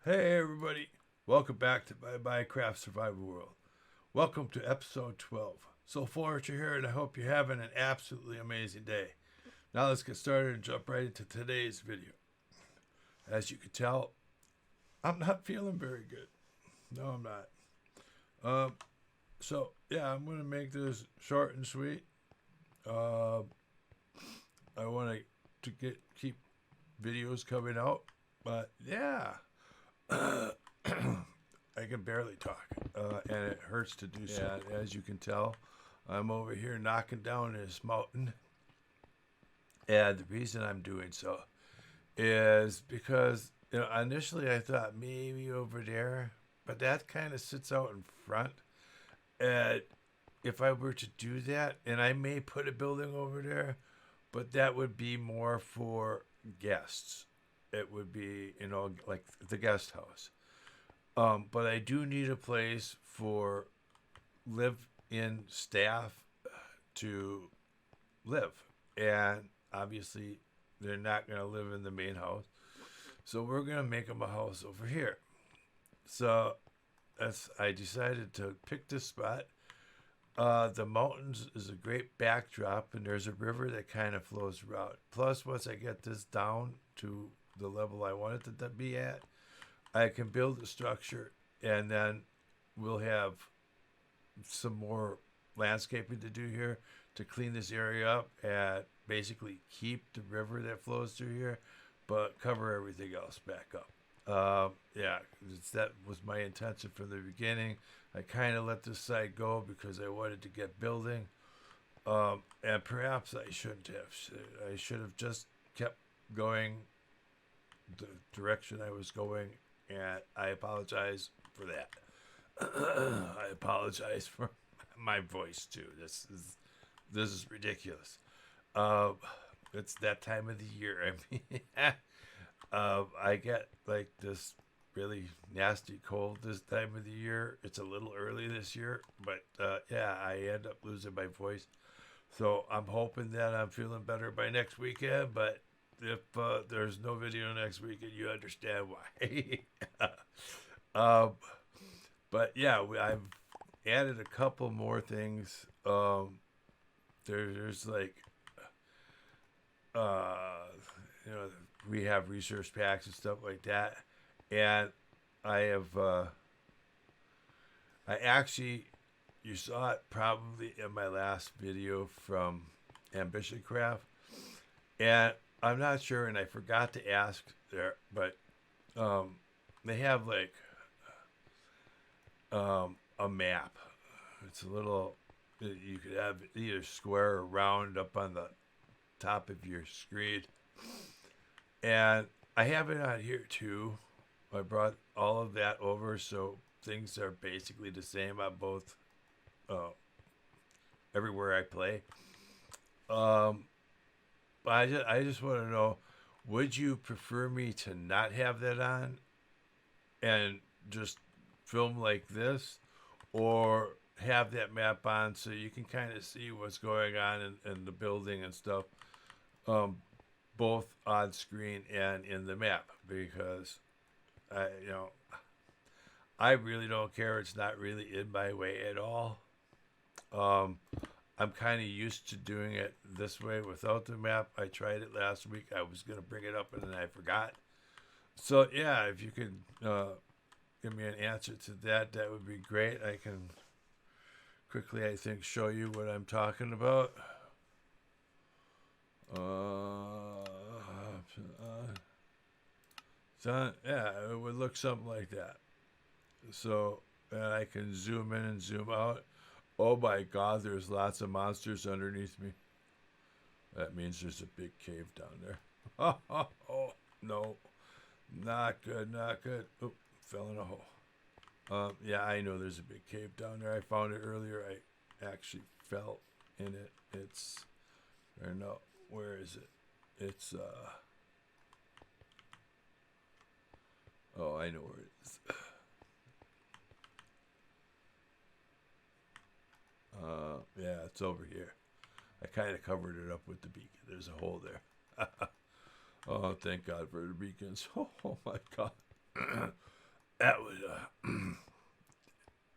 Hey everybody, welcome back to my Craft Survival World. Welcome to episode 12. So fortunate you're here and I hope you're having an absolutely amazing day. Now let's get started and jump right into today's video. As you can tell, I'm not feeling very good. No, I'm not. So I'm gonna make this short and sweet. Uh, I want to keep videos coming out, but yeah. I can barely talk, and it hurts to do so. Yeah, as you can tell, I'm over here knocking down this mountain, and the reason I'm doing so is because initially I thought maybe over there, but that kind of sits out in front, and if I were to do that, and I may put a building over there, but that would be more for guests. It would be like the guest house. But I do need a place for live-in staff to live. And obviously, they're not going to live in the main house. So we're going to make them a house over here. So I decided to pick this spot. The mountains is a great backdrop, and there's a river that kind of flows around. Plus, once I get this down to the level I want it to be at, I can build a structure, and then we'll have some more landscaping to do here to clean this area up and basically keep the river that flows through here, but cover everything else back up. That was my intention from the beginning. I kind of let this side go because I wanted to get building, and perhaps I shouldn't have. I should have just kept going the direction I was going, and I apologize for that. I apologize for my voice too. This is ridiculous. It's that time of the year. I mean, I get like this really nasty cold this time of the year. It's a little early this year, but I end up losing my voice. So I'm hoping that I'm feeling better by next weekend, but if there's no video next weekend, you understand why. But yeah, I've added a couple more things. There's like, uh, we have research packs and stuff like that, and I have, you saw it probably in my last video from Ambition Craft, and I'm not sure, and I forgot to ask there, but they have like a map. It's a little, you could have either square or round up on the top of your screen. And I have it on here too. I brought all of that over, so things are basically the same on both, everywhere I play. But I just want to know, would you prefer me to not have that on and just film like this, or have that map on so you can kind of see what's going on in the building and stuff, both on screen and in the map? Because I really don't care. It's not really in my way at all. I'm kind of used to doing it this way without the map. I tried it last week. I was going to bring it up and then I forgot. So yeah, if you could give me an answer to that, that would be great. I can quickly, I think, show you what I'm talking about. So yeah, it would look something like that. So, and I can zoom in and zoom out. Oh my God, there's lots of monsters underneath me. That means there's a big cave down there. Oh, no. Not good, not good. Oop, fell in a hole. Yeah, I know there's a big cave down there. I found it earlier. I actually fell in it. Where is it? It's, oh, I know where it is. Yeah, it's over here. I kind of covered it up with the beacon. There's a hole there. Oh, thank God for the beacons. Oh my God. That was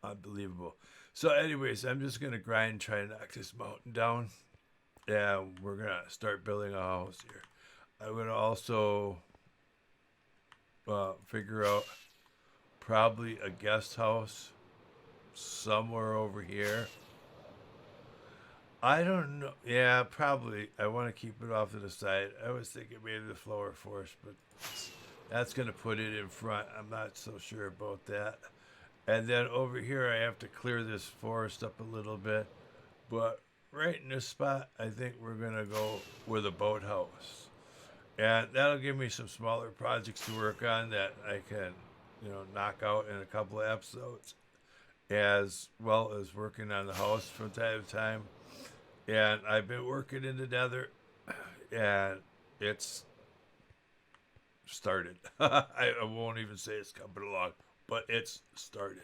unbelievable. So, anyways, I'm just gonna grind and try to knock this mountain down, and we're gonna start building a house here. I'm gonna also figure out probably a guest house somewhere over here. I don't know. Yeah, probably. I want to keep it off to the side. I was thinking maybe the flower forest, but that's going to put it in front. I'm not so sure about that. And then over here, I have to clear this forest up a little bit. But right in this spot, I think we're going to go with a boathouse. And that'll give me some smaller projects to work on that I can, knock out in a couple of episodes, as well as working on the house from time to time. And I've been working in the nether, and it's started. I won't even say it's coming along, but it's started.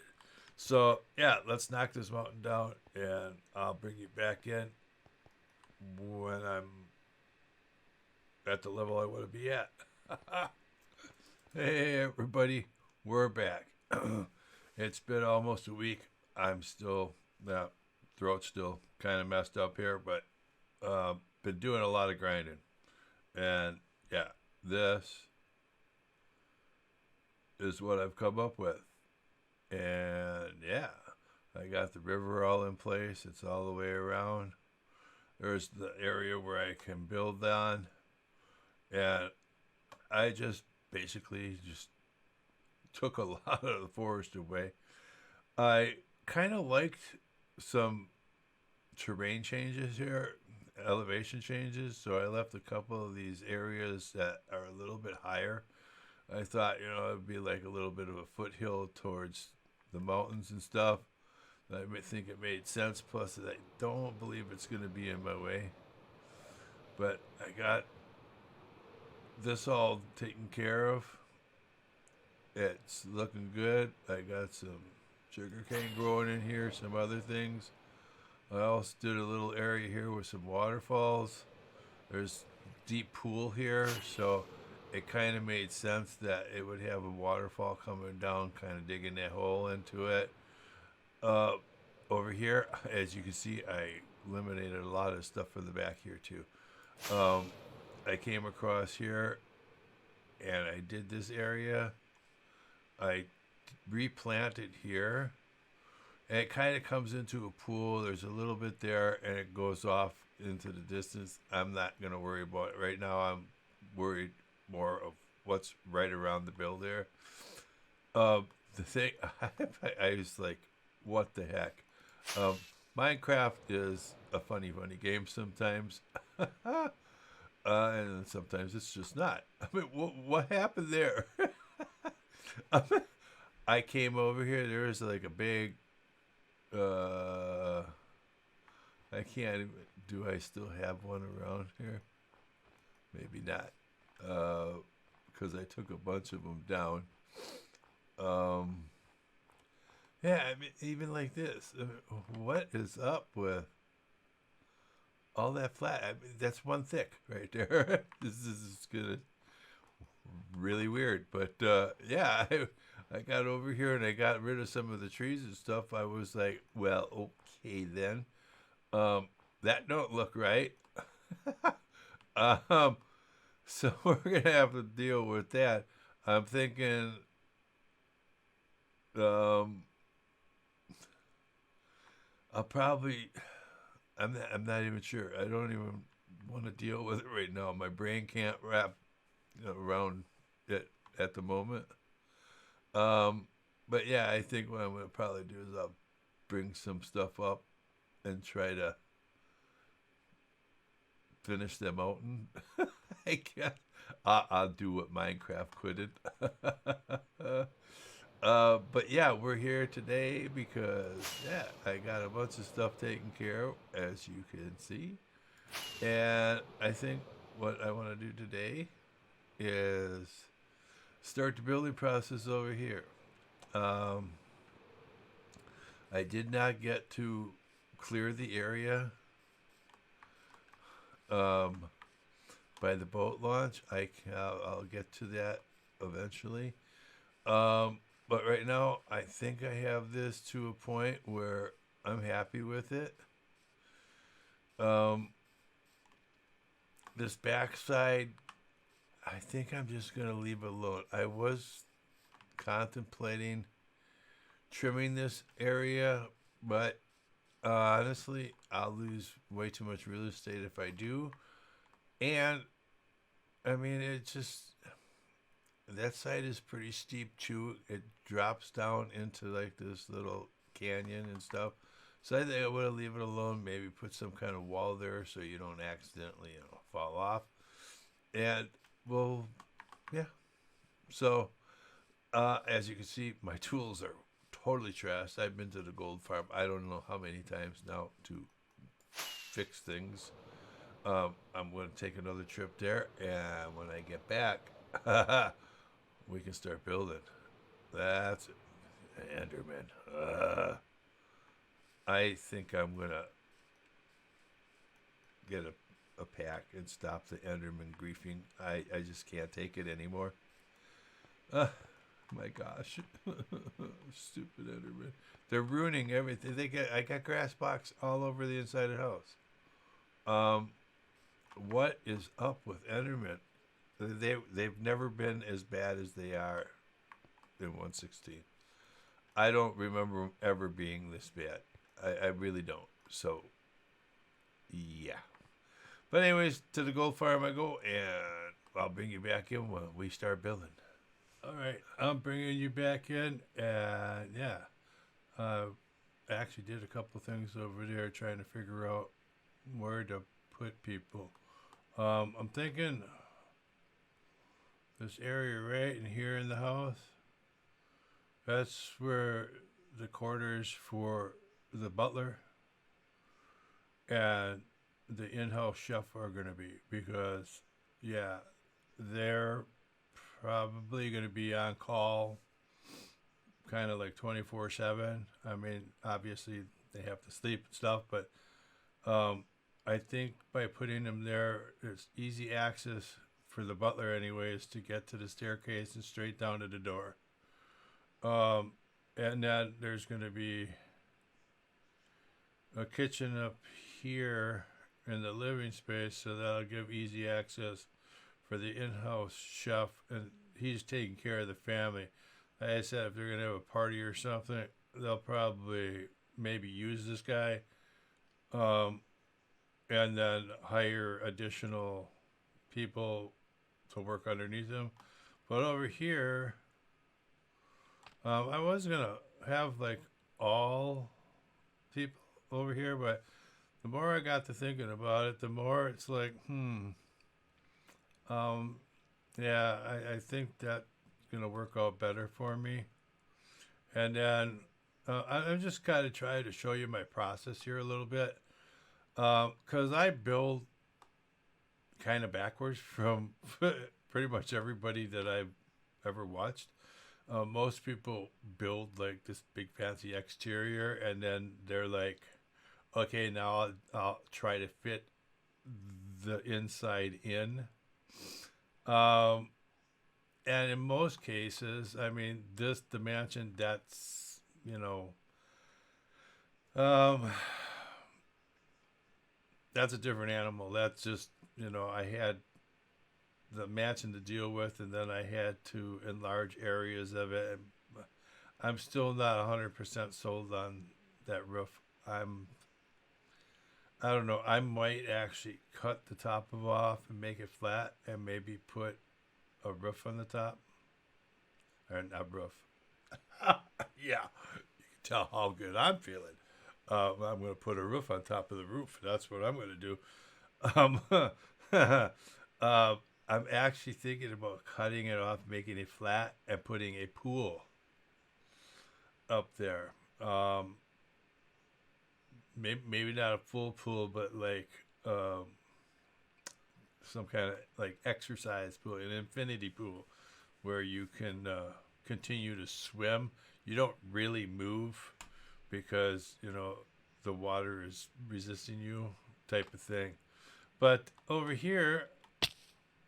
So yeah, let's knock this mountain down, and I'll bring you back in when I'm at the level I want to be at. Hey everybody, we're back. It's been almost a week. I'm still, throat's still kind of messed up here, but been doing a lot of grinding. And yeah, this is what I've come up with. And yeah, I got the river all in place. It's all the way around. There's the area where I can build on. And I just basically just took a lot of the forest away. I kind of liked some terrain changes here, elevation changes. So I left a couple of these areas that are a little bit higher. I thought, it'd be like a little bit of a foothill towards the mountains and stuff. I think it made sense. Plus, I don't believe it's going to be in my way. But I got this all taken care of. It's looking good. I got some sugarcane growing in here, some other things. I also did a little area here with some waterfalls. There's deep pool here, so it kind of made sense that it would have a waterfall coming down, kind of digging that hole into it. Over here, as you can see, I eliminated a lot of stuff from the back here too. I came across here and I did this area. I replanted here. And it kind of comes into a pool. There's a little bit there and it goes off into the distance. I'm not going to worry about it. Right now, I'm worried more of what's right around the bill there. The thing, I was like, what the heck? Minecraft is a funny game sometimes. And sometimes it's just not. I mean, what happened there? I came over here. There was like a big. I can't even. Do I still have one around here? Maybe not. Because I took a bunch of them down. Yeah, I mean, even like this. I mean, what is up with all that flat? I mean, that's one thick right there. This is gonna really weird, but yeah, I got over here and I got rid of some of the trees and stuff. I was like, well, okay then. That don't look right. um, so we're gonna have to deal with that. I'm thinking, I'll probably. I'm not even sure. I don't even want to deal with it right now. My brain can't wrap around it at the moment. But yeah, I think what I'm gonna probably do is I'll bring some stuff up and try to finish them out. And I can't. I'll do what Minecraft couldn't. But yeah, we're here today because yeah, I got a bunch of stuff taken care of, as you can see, and I think what I want to do today is start the building process over here. Um, I did not get to clear the area by the boat launch. I'll get to that eventually. But right now, I think I have this to a point where I'm happy with it. Um, this backside, I think I'm just gonna leave it alone. I was contemplating trimming this area, but honestly, I'll lose way too much real estate if I do. And I mean, it just that side is pretty steep too. It drops down into like this little canyon and stuff. So I think I would leave it alone. Maybe put some kind of wall there so you don't accidentally, fall off. And well, yeah. So as you can see, my tools are totally trashed. I've been to the gold farm. I don't know how many times now to fix things. I'm going to take another trip there, and when I get back, we can start building. That's it. Enderman. I think I'm going to get a pack and stop the Enderman griefing. I just can't take it anymore. My gosh. Stupid Enderman. They're ruining everything. I got grass box all over the inside of the house. What is up with Enderman? They've never been as bad as they are in 116. I don't remember them ever being this bad. I really don't. So, yeah. But anyways, to the gold farm I go, and I'll bring you back in when we start building. All right, I'm bringing you back in, and yeah, I actually did a couple things over there trying to figure out where to put people. I'm thinking this area right in here in the house, that's where the quarters for the butler and the in-house chef are going to be, because yeah, they're probably going to be on call kind of like 24/7. I mean, obviously they have to sleep and stuff, but I think by putting them there, it's easy access for the butler anyways to get to the staircase and straight down to the door. And then there's going to be a kitchen up here in the living space, so that'll give easy access for the in-house chef, and he's taking care of the family. Like I said, if they're going to have a party or something, they'll probably maybe use this guy, and then hire additional people to work underneath him. But over here, I was going to have like all people over here, but the more I got to thinking about it, the more it's like, yeah, I think that's going to work out better for me. And then I'm just kind of trying to show you my process here a little bit. Because I build kind of backwards from pretty much everybody that I've ever watched. Most people build like this big fancy exterior, and then they're like, okay, now I'll try to fit the inside in. And in most cases, I mean, the mansion, that's, that's a different animal. That's just, I had the mansion to deal with, and then I had to enlarge areas of it. I'm still not 100% sold on that roof. I don't know. I might actually cut the top of off and make it flat, and maybe put a roof on the top. Or not roof. Yeah, you can tell how good I'm feeling. I'm going to put a roof on top of the roof. That's what I'm going to do. Um, I'm actually thinking about cutting it off, making it flat, and putting a pool up there. Maybe not a full pool, but like some kind of like exercise pool, an infinity pool, where you can continue to swim. You don't really move because the water is resisting you, type of thing. But over here,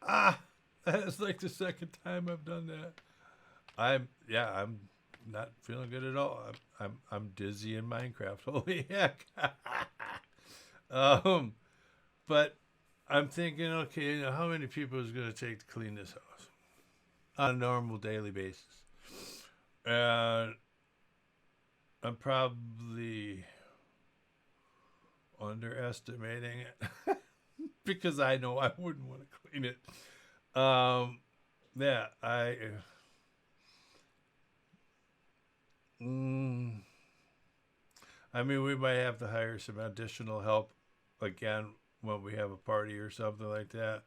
that is like the second time I've done that. I'm not feeling good at all. I'm dizzy in Minecraft. Holy heck! um, but I'm thinking, okay, you know, how many people is going to take to clean this house on a normal daily basis? And I'm probably underestimating it because I know I wouldn't want to clean it. Yeah, mm, I mean, we might have to hire some additional help again when we have a party or something like that.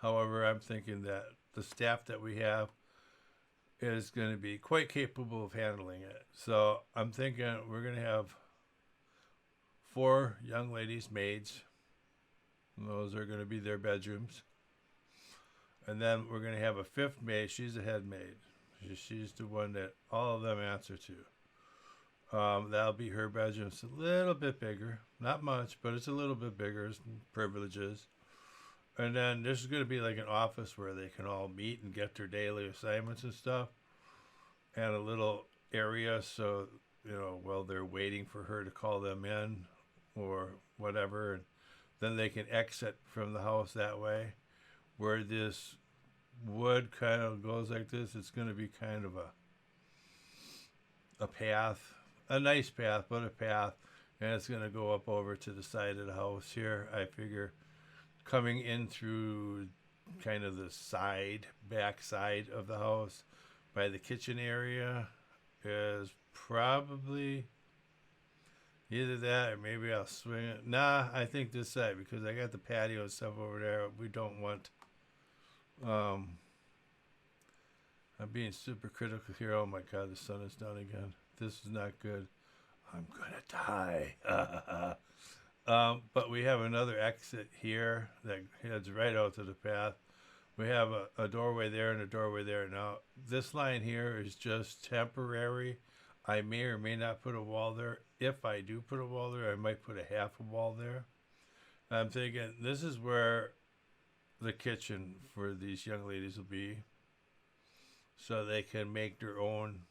However, I'm thinking that the staff that we have is going to be quite capable of handling it. So I'm thinking we're going to have 4 young ladies, maids. And those are going to be their bedrooms. And then we're going to have a 5th maid. She's the head maid. She's the one that all of them answer to. That'll be her bedroom. It's a little bit bigger. Not much, but it's a little bit bigger. Privileges. And then this is going to be like an office where they can all meet and get their daily assignments and stuff. And a little area so, you know, while they're waiting for her to call them in or whatever. And then they can exit from the house that way. Where this wood kind of goes like this, it's going to be kind of a path. A nice path, but a path. And it's going to go up over to the side of the house here. I figure coming in through kind of the back side of the house by the kitchen area is probably either that or maybe I'll swing it. Nah, I think this side because I got the patio and stuff over there. We don't want. I'm being super critical here. Oh my God, the sun is down again. This is not good. I'm gonna die. But we have another exit here that heads right out to the path. We have a doorway there and a doorway there. Now, this line here is just temporary. I may or may not put a wall there. If I do put a wall there, I might put a half a wall there. I'm thinking this is where the kitchen for these young ladies will be. So they can make their own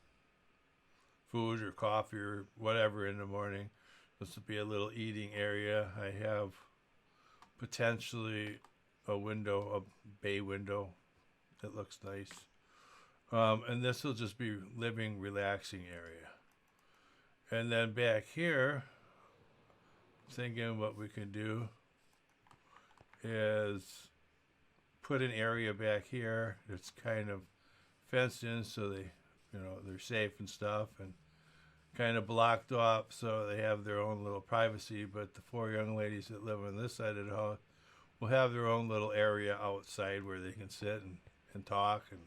food or coffee or whatever in the morning. This will be a little eating area. I have potentially a window, a bay window that looks nice. And this will just be living, relaxing area. And then back here, thinking what we can do is put an area back here that's kind of fenced in so they, you know, they're safe and stuff, and kind of blocked off so they have their own little privacy. But the 4 young ladies that live on this side of the house will have their own little area outside where they can sit and talk and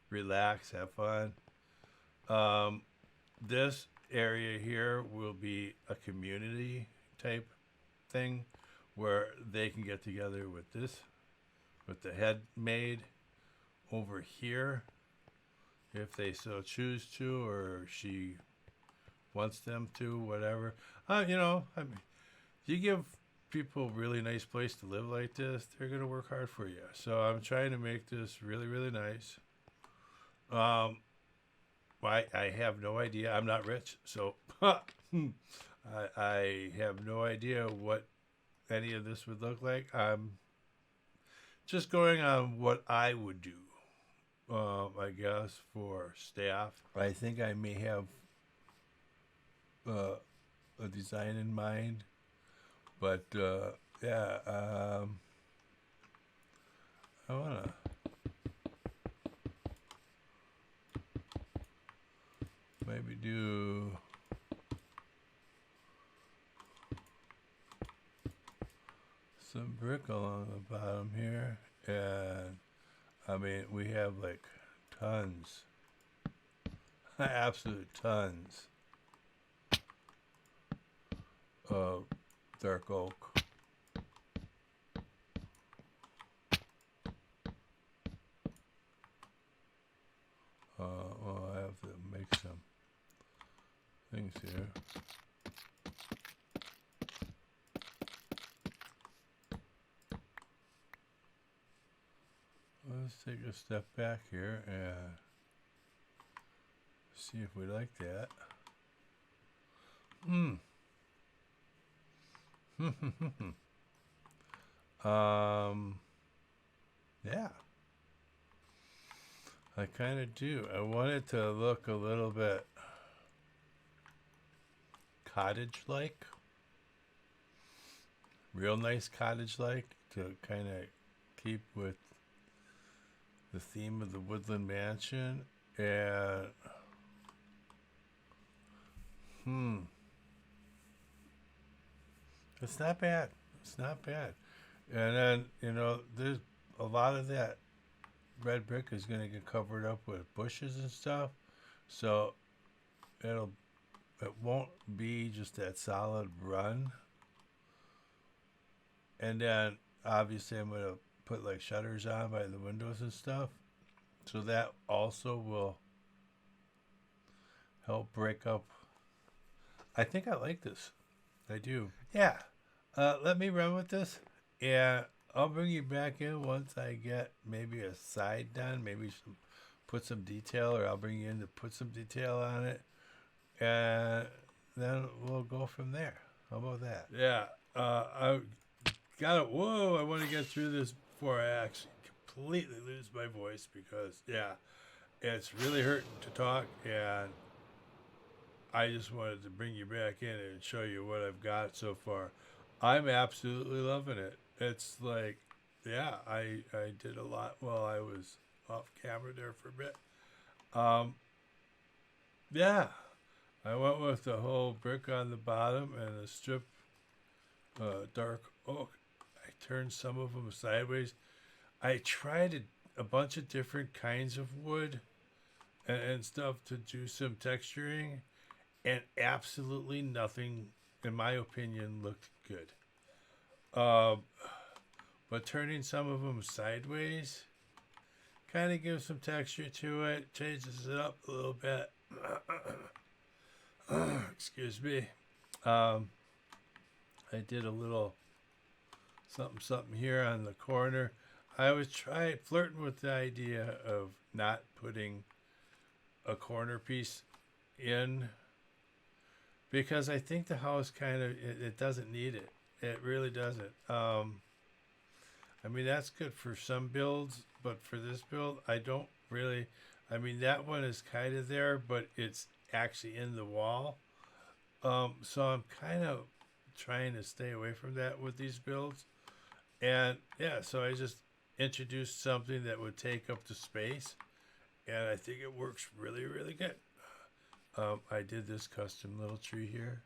relax, have fun. This area here will be a community type thing where they can get together with the head maid over here if they so choose to, or she wants them to, whatever. You know, I mean, you give people a really nice place to live like this, they're going to work hard for you. So I'm trying to make this really, really nice. I have no idea. I'm not rich, so I have no idea what any of this would look like. I'm just going on what I would do, I guess, for staff. I think I may have a design in mind, but yeah, I want to maybe do some brick along the bottom here. And I mean, we have like tons, absolute tons of dark oak. Well, I have to make some things here. Let's take a step back here and See if we like that. Yeah. I kind of do. I want it to look a little bit cottage-like. Real nice cottage-like to kind of keep with the theme of the woodland mansion. And it's not bad. It's not bad. And then, you know, there's a lot of that red brick is going to get covered up with bushes and stuff. So it won't be just that solid run. And then obviously I'm going to put like shutters on by the windows and stuff. So that also will help break up. I think I like this. I do. Yeah. Let me run with this. Yeah. I'll bring you back in once I get maybe a side done. Maybe put some detail, or I'll bring you in to put some detail on it. And then we'll go from there. How about that? Yeah. I got it. Whoa. I want to get through this before I actually completely lose my voice, because, yeah, it's really hurting to talk, and I just wanted to bring you back in and show you what I've got so far. I'm absolutely loving it. It's like, yeah, I did a lot while I was off camera there for a bit. Yeah, I went with the whole brick on the bottom and a strip dark oak. I turned some of them sideways. I tried a bunch of different kinds of wood and stuff to do some texturing, and absolutely nothing, in my opinion, looked good. But turning some of them sideways kind of gives some texture to it, changes it up a little bit. Excuse me. I did a little something here on the corner. I was flirting with the idea of not putting a corner piece in, because I think the house kind of, it doesn't need it. It really doesn't. I mean, that's good for some builds, but for this build, I don't really. I mean, that one is kind of there, but it's actually in the wall. So I'm kind of trying to stay away from that with these builds. And yeah, so I just introduced something that would take up the space, and I think it works really, really good. I did this custom little tree here.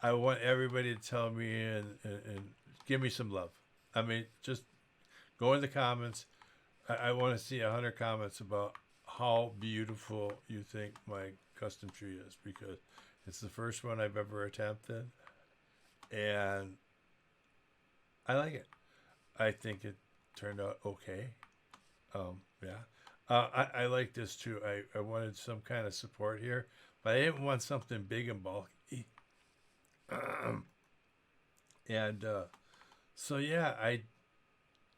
I want everybody to tell me and give me some love. I mean, just go in the comments. I want to see 100 comments about how beautiful you think my custom tree is, because it's the first one I've ever attempted, and I like it. I think it turned out okay. Yeah. I like this too. I wanted some kind of support here, but I didn't want something big and bulky. And so yeah, I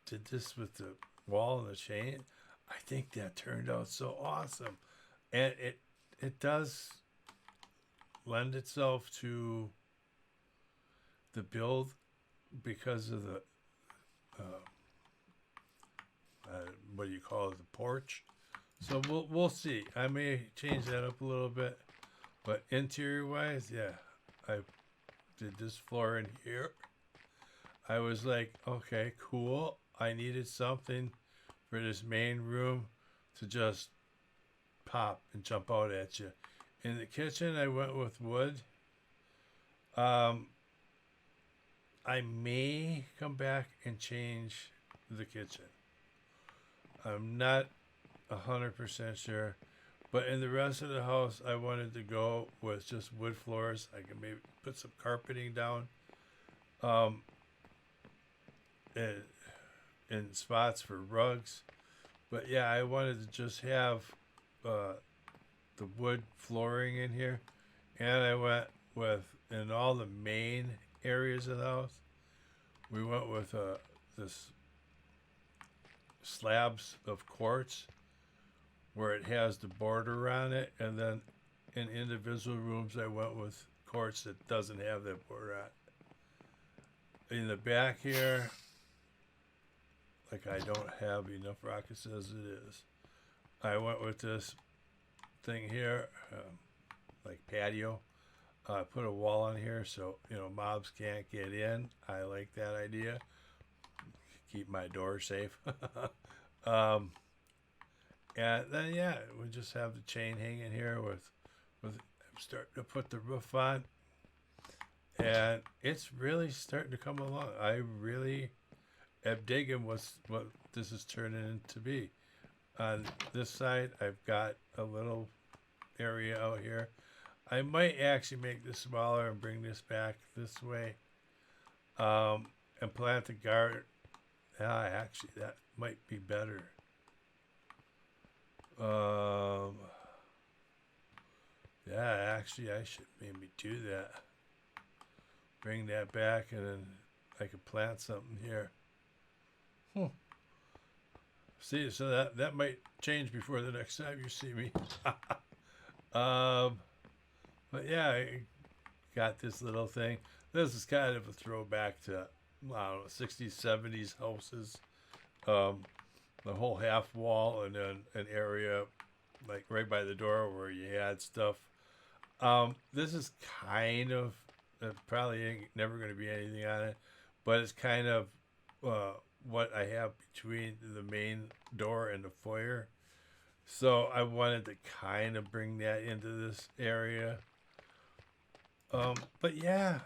did this with the wall and the chain. I think that turned out so awesome, and it does lend itself to the build because of the what do you call it, the porch. So we'll see. I may change that up a little bit, but interior wise, yeah, I did this floor in here. I was like, okay, cool. I needed something for this main room to just pop and jump out at you. In the kitchen, I went with wood. I may come back and change the kitchen. I'm not 100% sure, but in the rest of the house, I wanted to go with just wood floors. I can maybe put some carpeting down, in spots for rugs. But yeah, I wanted to just have the wood flooring in here, and I went with, in all the main areas of the house, we went with this slabs of quartz where it has the border on it, and then in individual rooms I went with quartz that doesn't have that border on it. In the back here, like I don't have enough rockets as it is. I went with this thing here, like patio. Put a wall on here so mobs can't get in. I like that idea. Keep my door safe. And then we just have the chain hanging here with I'm starting to put the roof on, and it's really starting to come along. I really am digging what this is turning into be. On this side, I've got a little area out here. I might actually make this smaller and bring this back this way, and plant the garden. Actually, that might be better. Actually, I should maybe do that. Bring that back, and then I could plant something here. See, so that might change before the next time you see me. But yeah, I got this little thing. This is kind of a throwback to, I don't know, 60s, 70s houses. The whole half wall, and then an area like right by the door where you had stuff. This is kind of, probably ain't never going to be anything on it, but it's kind of what I have between the main door and the foyer. So I wanted to kind of bring that into this area. But yeah,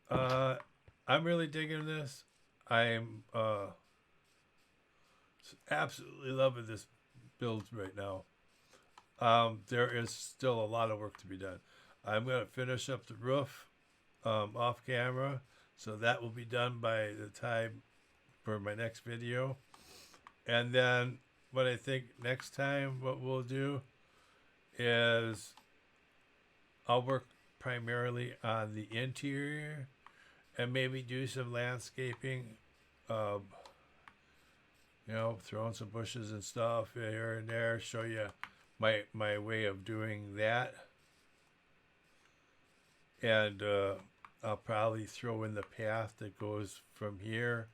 I'm really digging this. I'm absolutely loving this build right now. There is still a lot of work to be done. I'm going to finish up the roof off camera, so that will be done by the time for my next video. And then what I think next time what we'll do is I'll work primarily on the interior and maybe do some landscaping, throwing some bushes and stuff here and there, show you my way of doing that. And I'll probably throw in the path that goes from here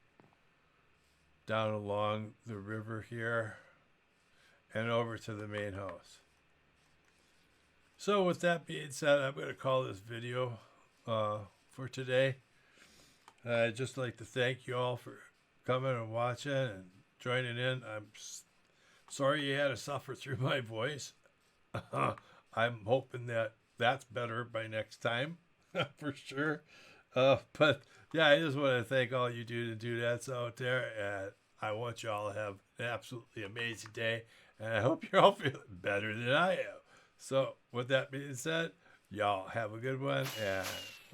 down along the river here and over to the main house. So with that being said, I'm going to call this video for today. I'd just like to thank you all for coming and watching and joining in. I'm sorry you had to suffer through my voice. I'm hoping that that's better by next time, for sure. But yeah, I just want to thank all you dudettes out there, and I want you all to have an absolutely amazing day, and I hope you're all feeling better than I am. So with that being said, y'all have a good one, and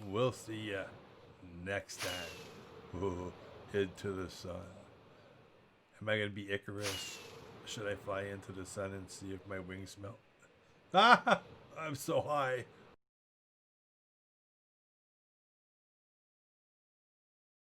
we'll see you next time. Ooh, into the sun. Am I going to be Icarus? Should I fly into the sun and see if my wings melt? I'm so high.